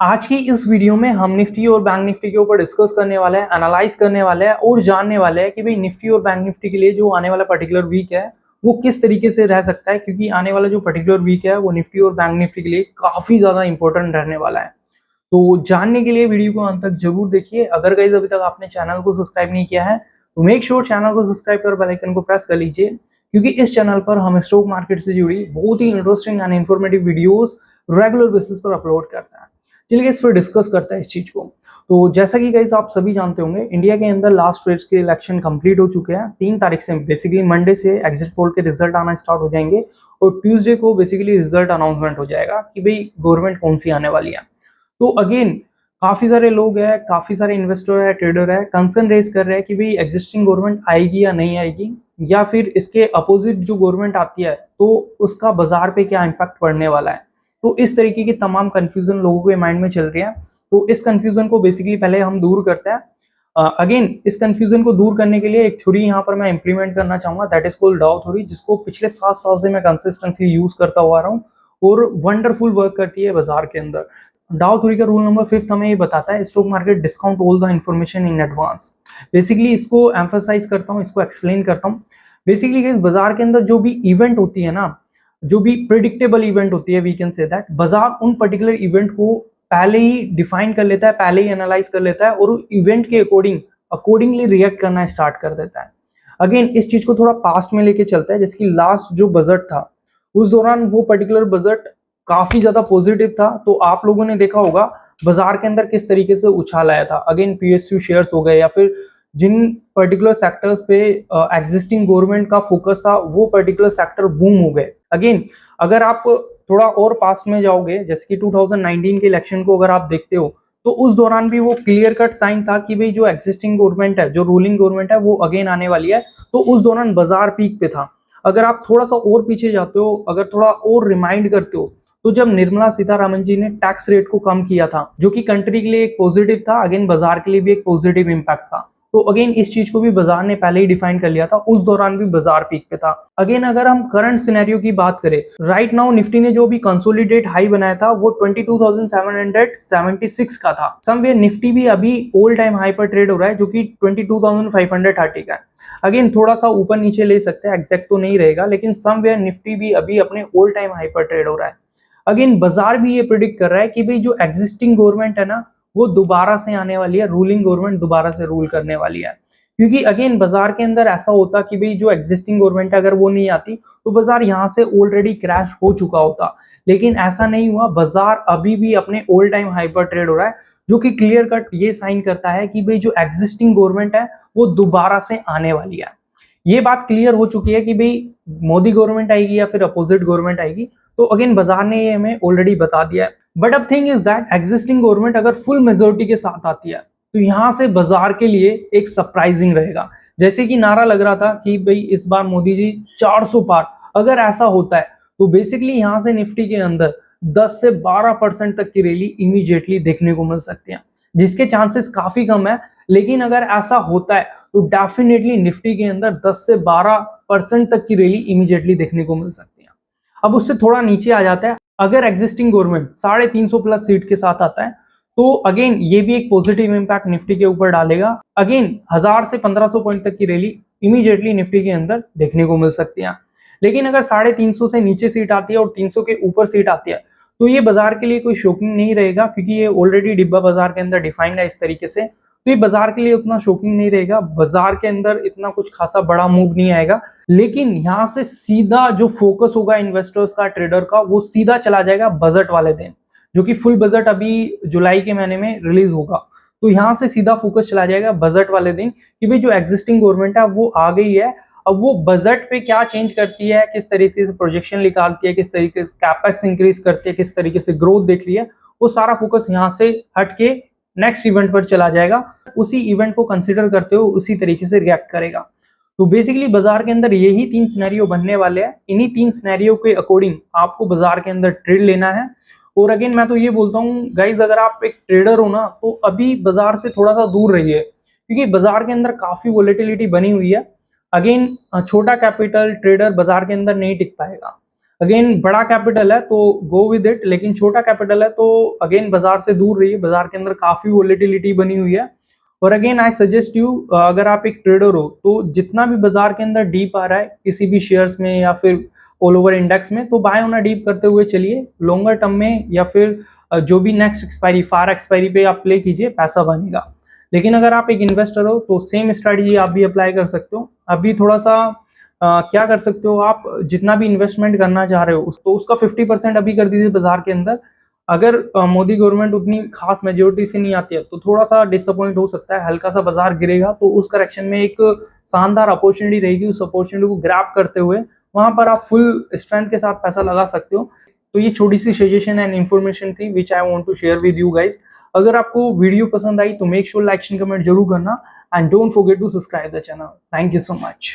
आज की इस वीडियो में हम निफ्टी और बैंक निफ्टी के ऊपर डिस्कस करने वाले हैं, एनालाइज करने वाले हैं और जानने वाले हैं कि भाई निफ्टी और बैंक निफ्टी के लिए जो आने वाला पर्टिकुलर वीक है वो किस तरीके से रह सकता है, क्योंकि आने वाला जो पर्टिकुलर वीक है वो निफ्टी और बैंक निफ्टी के लिए काफी ज्यादा इंपॉर्टेंट रहने वाला है। तो जानने के लिए वीडियो को अंत तक जरूर देखिए। अगर गाइस अभी तक आपने चैनल को सब्सक्राइब नहीं किया है तो मेक श्योर चैनल को सब्सक्राइब कर बेल आइकन को प्रेस कर लीजिए, क्योंकि इस चैनल पर हम स्टॉक मार्केट से जुड़ी बहुत ही interesting and informative videos regular basis पर अपलोड करते हैं। चलिए इस पर डिस्कस करते हैं इस चीज को। तो जैसा कि गाइस आप सभी जानते होंगे, इंडिया के अंदर लास्ट फेज के इलेक्शन कंप्लीट हो चुके हैं। 3 तारीख से बेसिकली मंडे से एग्जिट पोल के रिजल्ट आना स्टार्ट हो जाएंगे और ट्यूसडे को बेसिकली रिजल्ट अनाउंसमेंट हो जाएगा कि भाई गवर्नमेंट कौन सी आने वाली है। तो अगेन काफी सारे लोग हैं, काफी सारे इन्वेस्टर है, ट्रेडर है, कंसर्न रेज कर रहे हैं कि भाई एग्जिस्टिंग गवर्नमेंट आएगी या नहीं आएगी, या फिर इसके अपोजिट जो गवर्नमेंट आती है तो उसका बाजार पे क्या इम्पैक्ट पड़ने वाला है। तो इस तरीके की तमाम कंफ्यूजन लोगों के माइंड में चल रही है। तो इस कंफ्यूजन को बेसिकली पहले हम दूर करते हैं। अगेन इस कंफ्यूजन को दूर करने के लिए एक थ्योरी यहाँ पर मैं इंप्लीमेंट करना चाहूंगा, दैट इज कॉल्ड डाउ थ्योरी, जिसको पिछले 7 साल से मैं कंसिस्टेंटली यूज करता हुआ रहा हूँ और वंडरफुल वर्क करती है बाजार के अंदर। डाउ थ्योरी का रूल नंबर 5 हमें ये बताता है, stock market discount all the information in advance. Basically इसको एम्फसाइज करता हूँ, इसको एक्सप्लेन करता हूँ। बेसिकली इस बाजार के अंदर जो भी इवेंट होती है ना, जो भी प्रिडिक्टेबल इवेंट होती है, वी कैन से दैट बाजार उन पर्टिकुलर इवेंट को पहले ही डिफाइन कर लेता है, पहले ही एनालाइज कर लेता है और इवेंट के अकॉर्डिंगली रिएक्ट करना स्टार्ट कर देता है। अगेन इस चीज को थोड़ा पास्ट में लेके चलता है, जैसे कि लास्ट जो बजट था उस दौरान वो पर्टिकुलर बजट काफी ज्यादा पॉजिटिव था। तो आप लोगों ने देखा होगा बाजार के अंदर किस तरीके से उछाल आया था। अगेन पीएसयू शेयर्स हो गए या फिर जिन पर्टिकुलर सेक्टर्स पे एग्जिस्टिंग गवर्नमेंट का फोकस था वो पर्टिकुलर सेक्टर बूम हो गए। अगेन अगर आप थोड़ा और पास्ट में जाओगे, जैसे कि 2019 के इलेक्शन को अगर आप देखते हो तो उस दौरान भी वो क्लियर कट साइन था कि भाई जो एग्जिस्टिंग गवर्नमेंट है, जो रूलिंग गवर्नमेंट है वो अगेन आने वाली है। तो उस दौरान बाजार पीक पे था। अगर आप थोड़ा सा और पीछे जाते हो, अगर थोड़ा और रिमाइंड करते हो, तो जब निर्मला सीतारामन जी ने टैक्स रेट को कम किया था, जो कि कंट्री के लिए एक पॉजिटिव था, अगेन बाजार के लिए भी एक पॉजिटिव इंपैक्ट था। तो अगेन इस चीज को भी बाजार ने पहले ही डिफाइन कर लिया था, उस दौरान भी बाजार पीक पे था। अगेन अगर हम करंट सिनेरियो की बात करें, राइट नाउ निफ्टी ने जो भी कंसोलिडेट हाई बनाया था वो 22,776 का था। समवेयर निफ्टी भी अभी ऑल टाइम हाई पर ट्रेड हो रहा है, जो कि 22,530 का है। अगेन थोड़ा सा ऊपर नीचे ले सकते हैं, एग्जैक्ट तो नहीं रहेगा, लेकिन समवेयर निफ्टी भी अभी अपने ऑल टाइम हाई पर ट्रेड हो रहा है। अगेन बाजार भी ये प्रिडिक्ट कर रहा है कि भाई जो एग्जिस्टिंग गवर्नमेंट है ना वो दोबारा से आने वाली है, रूलिंग गवर्नमेंट दोबारा से रूल करने वाली है। क्योंकि अगेन बाजार के अंदर ऐसा होता कि भाई जो एग्जिस्टिंग गवर्नमेंट है अगर वो नहीं आती तो बाजार यहाँ से ऑलरेडी क्रैश हो चुका होता, लेकिन ऐसा नहीं हुआ। बाजार अभी भी अपने ऑल टाइम हाई पर ट्रेड हो रहा है, जो कि क्लियर कट ये साइन करता है कि भाई जो एग्जिस्टिंग गवर्नमेंट है वो दोबारा से आने वाली है। ये बात क्लियर हो चुकी है कि भाई मोदी गवर्नमेंट आएगी या फिर अपोजिट गवर्नमेंट आएगी, तो अगेन बाजार ने ये हमें ऑलरेडी बता दिया है। बट अब thing is that existing government अगर फुल मेजोरिटी के साथ आती है तो यहां से बाजार के लिए एक सरप्राइजिंग रहेगा। जैसे कि नारा लग रहा था कि भाई इस बार मोदी जी 400 पार, अगर ऐसा होता है तो बेसिकली यहां से निफ्टी के अंदर 10 से 12% तक की रैली इमीडिएटली देखने को मिल सकती है, जिसके चांसेस काफी कम है। लेकिन अगर ऐसा होता है तो डेफिनेटली निफ्टी के अंदर 10 से 12% तक की रैली इमीडिएटली देखने को मिल सकती है। अब उससे थोड़ा नीचे आ जाता है, अगर एग्जिस्टिंग गवर्नमेंट 350 प्लस सीट के साथ आता है तो अगेन ये भी एक पॉजिटिव इंपैक्ट निफ्टी के ऊपर डालेगा। अगेन 1000 से 1500 पॉइंट तक की रैली इमीडिएटली निफ्टी के अंदर देखने को मिल सकती है। लेकिन अगर 350 से नीचे सीट आती है और 300 के ऊपर सीट आती है तो ये बाजार के लिए कोई शॉकिंग नहीं रहेगा, क्योंकि ये ऑलरेडी डिब्बा बाजार के अंदर डिफाइंड है इस तरीके से। तो ये बाजार के लिए उतना शॉकिंग नहीं रहेगा, बाजार के अंदर इतना कुछ खासा बड़ा मूव नहीं आएगा। लेकिन यहाँ से सीधा जो फोकस होगा इन्वेस्टर्स का, ट्रेडर का, वो सीधा चला जाएगा बजट वाले दिन, जो कि फुल बजट अभी जुलाई के महीने में रिलीज होगा। तो यहाँ से सीधा फोकस चला जाएगा बजट वाले दिन कि भाई जो एग्जिस्टिंग गवर्नमेंट है वो आ गई है, अब वो बजट पे क्या चेंज करती है, किस तरीके से प्रोजेक्शन निकालती है, किस तरीके से कैपेक्स इंक्रीज करती है, किस तरीके से ग्रोथ देख रही है, वो सारा फोकस यहाँ से हट के नेक्स्ट इवेंट पर चला जाएगा। उसी इवेंट को कंसिडर करते हुए उसी तरीके से रिएक्ट करेगा। तो बेसिकली बाजार के अंदर यही 3 सिनेरियो बनने वाले हैं। इन्हीं 3 सिनेरियो के अकॉर्डिंग आपको बाजार के अंदर ट्रेड लेना है। और अगेन मैं तो ये बोलता हूँ गाइज, अगर आप एक ट्रेडर हो ना तो अभी बाजार से थोड़ा सा दूर रहिए, क्योंकि बाजार के अंदर काफी वोलेटिलिटी बनी हुई है। अगेन छोटा कैपिटल ट्रेडर बाजार के अंदर नहीं टिक पाएगा। अगेन बड़ा कैपिटल है तो गो विद इट, लेकिन छोटा कैपिटल है तो अगेन बाजार से दूर रहिए, बाजार के अंदर काफी वोलेटिलिटी बनी हुई है। और अगेन आई सजेस्ट यू, अगर आप एक ट्रेडर हो तो जितना भी बाजार के अंदर डीप आ रहा है किसी भी शेयर्स में या फिर ऑल ओवर इंडेक्स में, तो बाय होना डीप करते हुए चलिए। लॉन्गर टर्म में या फिर जो भी नेक्स्ट एक्सपायरी, फार एक्सपायरी पे आप प्ले कीजिए, पैसा बनेगा। लेकिन अगर आप एक इन्वेस्टर हो तो सेम स्ट्रेटजी आप भी अप्लाई कर सकते हो। अभी थोड़ा सा क्या कर सकते हो आप, जितना भी इन्वेस्टमेंट करना चाह रहे हो तो उसका 50% अभी कर दीजिए बाजार के अंदर। अगर मोदी गवर्नमेंट उतनी खास मेजोरिटी से नहीं आती है तो थोड़ा सा डिसअपॉइंट हो सकता है, हल्का सा बाजार गिरेगा, तो उस करेक्शन में एक शानदार अपॉर्चुनिटी रहेगी, उस अपॉर्चुनिटी को ग्रैब करते हुए वहां पर आप फुल स्ट्रेंथ के साथ पैसा लगा सकते हो। तो ये छोटी सी सजेशन एंड इन्फॉर्मेशन थी which I want to share with you guys. अगर आपको वीडियो पसंद आई तो make sure like and comment जरूर करना, and don't forget to subscribe the channel. Thank you so much.